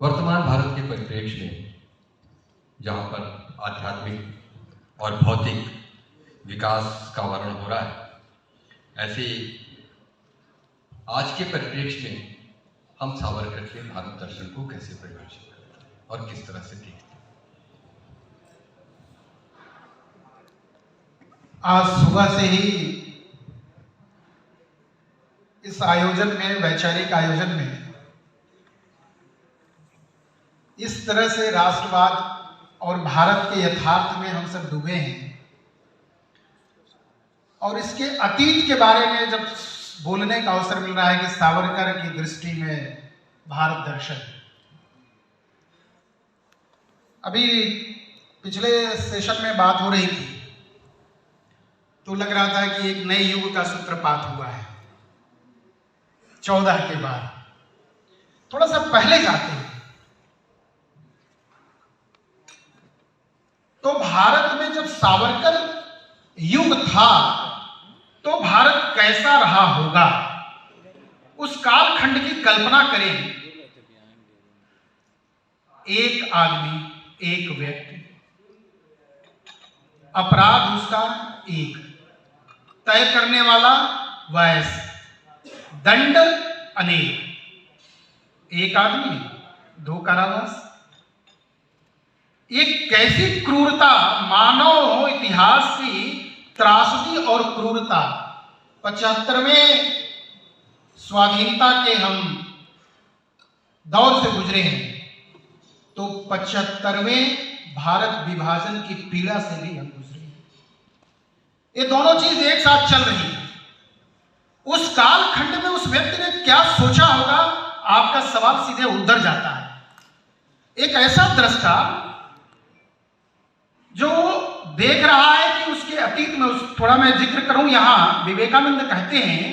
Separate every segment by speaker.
Speaker 1: वर्तमान भारत के परिप्रेक्ष्य में जहाँ पर आध्यात्मिक और भौतिक विकास का वर्णन हो रहा है, ऐसे आज के परिप्रेक्ष्य में हम सावरकर के भारत दर्शन को कैसे परिभाषित करते हैं और किस तरह से देखते हैं।
Speaker 2: आज सुबह से ही इस आयोजन में, वैचारिक आयोजन में, इस तरह से राष्ट्रवाद और भारत के यथार्थ में हम सब डूबे हैं और इसके अतीत के बारे में जब बोलने का अवसर मिल रहा है कि सावरकर की दृष्टि में भारत दर्शन। अभी पिछले सेशन में बात हो रही थी तो लग रहा था कि एक नए युग का सूत्रपात हुआ है 14 के बाद। थोड़ा सा पहले जाते हैं तो भारत में जब सावरकर युग था तो भारत कैसा रहा होगा, उस कालखंड की कल्पना करें। एक आदमी, एक व्यक्ति, अपराध उसका एक, तय करने वाला वैस, दंड अनेक, एक आदमी दो कारावास। एक कैसी क्रूरता, मानव इतिहास की त्रासदी और क्रूरता। 75वें स्वाधीनता के हम दौर से गुजरे हैं तो 75वें भारत विभाजन की पीड़ा से भी हम गुजरे हैं। ये दोनों चीज एक साथ चल रही है। उस कालखंड में उस व्यक्ति ने क्या सोचा होगा, आपका सवाल सीधे उधर जाता है। एक ऐसा दृष्टा जो देख रहा है कि उसके अतीत में, थोड़ा मैं जिक्र करूं यहां, विवेकानंद कहते हैं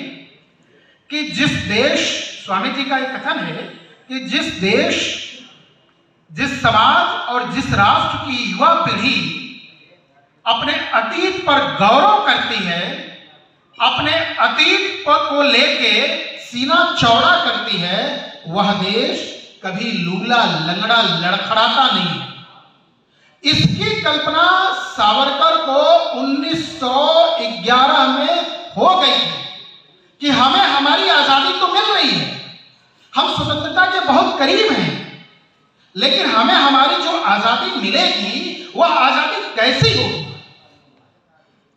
Speaker 2: कि जिस देश, स्वामी जी का एक कथन है कि जिस देश, जिस समाज और जिस राष्ट्र की युवा पीढ़ी अपने अतीत पर गौरव करती है, अपने अतीत को लेके सीना चौड़ा करती है, वह देश कभी लूला लंगड़ा लड़खड़ाता नहीं है। इसकी कल्पना सावरकर को 1911 में हो गई कि हमें हमारी आजादी तो मिल रही है, हम स्वतंत्रता के बहुत करीब हैं, लेकिन हमें हमारी जो आजादी मिलेगी वह आजादी कैसी होगी?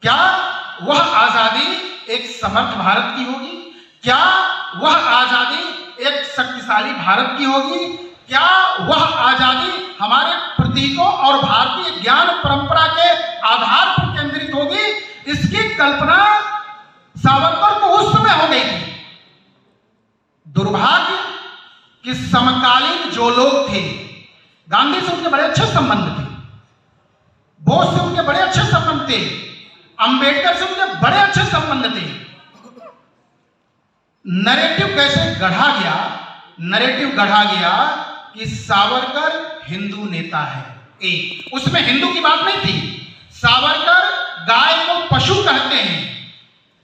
Speaker 2: क्या वह आजादी एक समर्थ भारत की होगी? क्या वह आजादी एक शक्तिशाली भारत की होगी? क्या वह आजादी हमारे प्रतीकों और भारतीय ज्ञान परंपरा के आधार पर केंद्रित होगी? इसकी कल्पना सावरकर को उस समय हो गई थी। दुर्भाग्य कि समकालीन जो लोग थे, गांधी से उनके बड़े अच्छे संबंध थे, बोस से उनके बड़े अच्छे संबंध थे, अंबेडकर से उनके बड़े अच्छे संबंध थे। नैरेटिव कैसे गढ़ा गया? नैरेटिव गढ़ा गया कि सावरकर हिंदू नेता है। एक, उसमें हिंदू की बात नहीं थी। सावरकर गाय को पशु कहते हैं,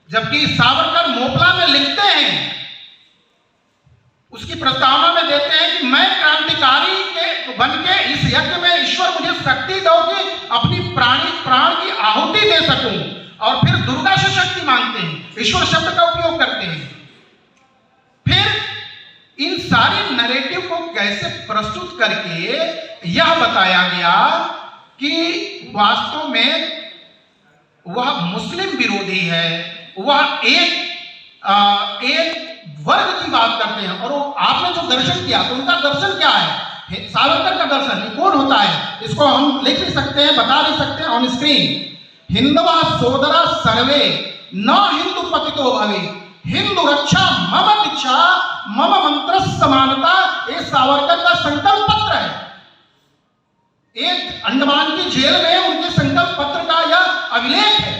Speaker 2: जबकि सावरकर मोपला में लिखते हैं, उसकी प्रस्तावना में देते हैं कि मैं क्रांतिकारी के बन के इस यज्ञ में ईश्वर मुझे शक्ति दो कि अपनी प्राण की आहुति दे सकूं। और फिर दुर्गा से शक्ति मांगते हैं, ईश्वर शब्द का उपयोग करते हैं। फिर इन सारे नैरेटिव को कैसे प्रस्तुत करके यह बताया गया कि वास्तव में वह मुस्लिम विरोधी है, वह एक वर्ग की बात करते हैं। और वो आपने जो दर्शन किया तो उनका दर्शन क्या है? सावरकर का दर्शन कौन होता है? इसको हम लिख भी सकते हैं, बता भी सकते हैं ऑन स्क्रीन। हिंदवा सोदरा सर्वे न हिंदू पतितो भवे, हिंदू रक्षा मम दीक्षा मम मंत्र समानता। ये सावरकर का संकल्प पत्र है। एक अंडमान की जेल में उनके संकल्प पत्र का यह अभिलेख है।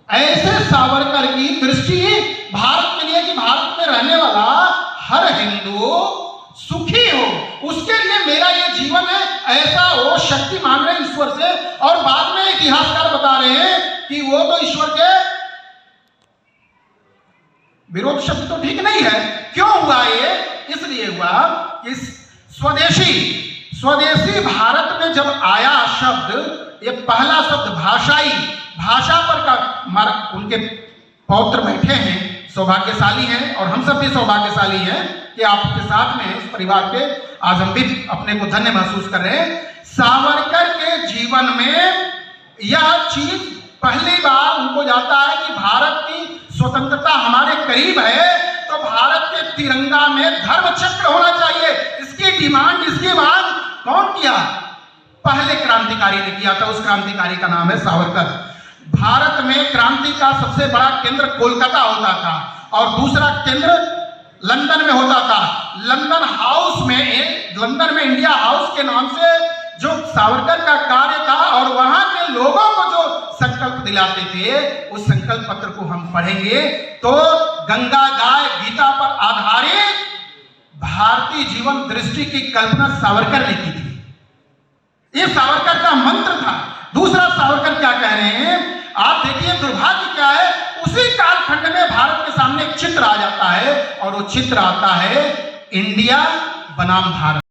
Speaker 2: ऐसे सावरकर की दृष्टि भारत के लिए कि भारत में रहने वाला हर हिंदू सुखी हो, उसके लिए मेरा ये जीवन है, ऐसा वो शक्ति मांग रहे हैं ईश्वर से। और बाद में इतिहासकार बता रहे हैं कि वो तो ईश्वर के विरोध शब्द तो ठीक नहीं है। क्यों हुआ ये? इसलिए हुआ कि स्वदेशी, स्वदेशी भारत में जब आया शब्द, ये पहला शब्द भाषाई, भाषा पर उनके पौत्र बैठे हैं, सौभाग्यशाली हैं, और हम सब भी सौभाग्यशाली हैं कि आपके साथ में इस परिवार के आज हम भी अपने को धन्य महसूस कर रहे हैं। सावरकर के जीवन में यह चीज पहली बार उनको जाता है कि भारत की स्वतंत्रता हमारे करीब है, तो भारत के तिरंगा में धर्म चक्र होना चाहिए। इसकी डिमांड, इसकी मांग कौन किया? पहले क्रांतिकारी ने किया था। उस क्रांतिकारी का नाम है सावरकर। भारत में क्रांति का सबसे बड़ा केंद्र कोलकाता होता था और दूसरा केंद्र लंदन में होता था। लंदन हाउस में, लंदन में इंडिया हाउस के नाम से जो सावरकर का कार्य था, और वहां के लोगों को जो संकल्प दिलाते थे, उस संकल्प पत्र को हम पढ़ेंगे तो गंगा गाय गीता पर आधारित भारतीय जीवन दृष्टि की कल्पना सावरकर ने की थी। ये सावरकर का मंत्र था। दूसरा, सावरकर क्या कह रहे हैं आप देखिए, दुर्भाग्य क्या है, उसी कालखंड में भारत के सामने एक चित्र आ जाता है, और वो चित्र आता है इंडिया बनाम भारत।